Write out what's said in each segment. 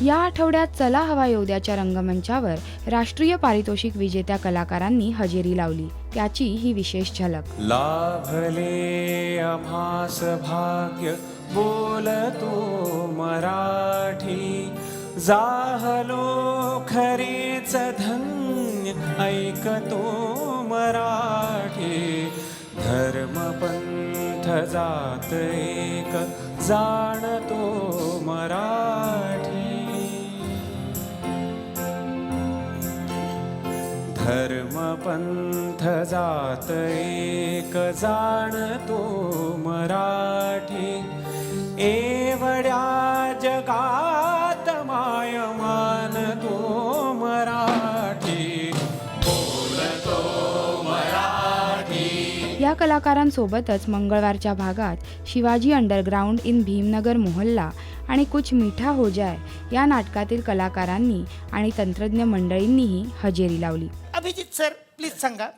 या आठवड्यात चला हवा येऊ द्याच्या रंगमंचावर राष्ट्रीय पारितोषिक विजेत्या कलाकारांनी हजेरी लावली. त्याची ही विशेष झलक. लाभले आम्हास भाग्य बोलतो मराठी, जाहलो खरेच धन्य ऐकतो मराठी. धर्मपंथ जात एक जाणतो मराठी. धर्मपंथ जात एक जाणतो मराठी. एवढ्या जगात माय मानतो मराठी, बोलतो मराठी. या कलाकारांसोबतच मंगळवारच्या भागात शिवाजी अंडरग्राउंड इन भीमनगर मोहल्ला आणि कुछ मीठा हो जाय या नाटकातील कलाकारांनी आणि तंत्रज्ञ मंडळींनीही हजेरी लावली. अभिजित सर, प्लीज सांगा,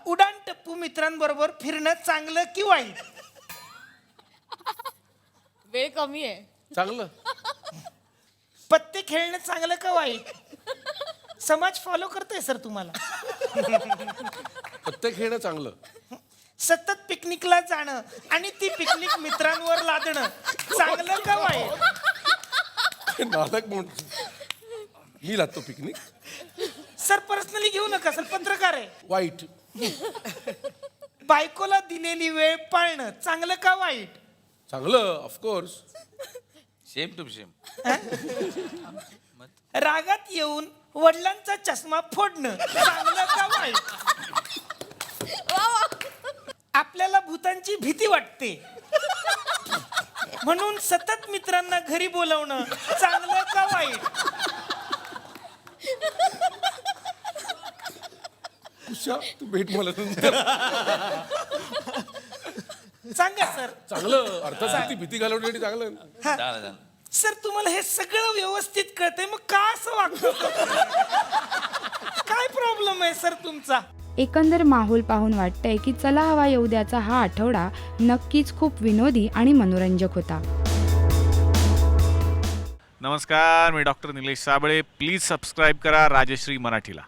उडान टप्पू मित्रांबरोबर फिरणं चांगलं की वाईट? वेळ कमी आहे. चांगलं. पत्ते खेळणं चांगलं का वाईट? समाज फॉलो करतोय सर तुम्हाला. पत्ते खेळणं चांगलं. सतत पिकनिकला जाणं आणि ती पिकनिक मित्रांवर लादणं चांगलं का वाईट? नाटक म्हणून मी लागतो पिकनिक. सर पर्सनली घेऊ नका सर, पत्रकार आहे. वाईट. बायकोला दिलेली वेळ पाळणं चांगलं का वाईट? चांगलं, ऑफकोर्स. Same to same. रागात येऊन वडिलांचा चष्मा फोडणं चांगलं का वाईट? आपल्याला भूतांची भीती वाटते म्हणून सतत मित्रांना घरी बोलवणं चांगलं का वाईट? उषा, तू भेट मला नंतर. सांगा सर. चांगलं. अर्थात भीती घालवण्यासाठी चांगलं. हा. सर तुम्हाला हे सगळं व्यवस्थित कळतंय, मग का असं वागतो? काय प्रॉब्लेम आहे सर तुमचा? एकंदर माहोल पाहून वाटतंय की चला हवा येऊ द्याचा हा आठवडा नक्कीच खूप विनोदी आणि मनोरंजक होता. नमस्कार, मी doctor Nilesh Sable. Please subscribe करा राजश्री मराठीला.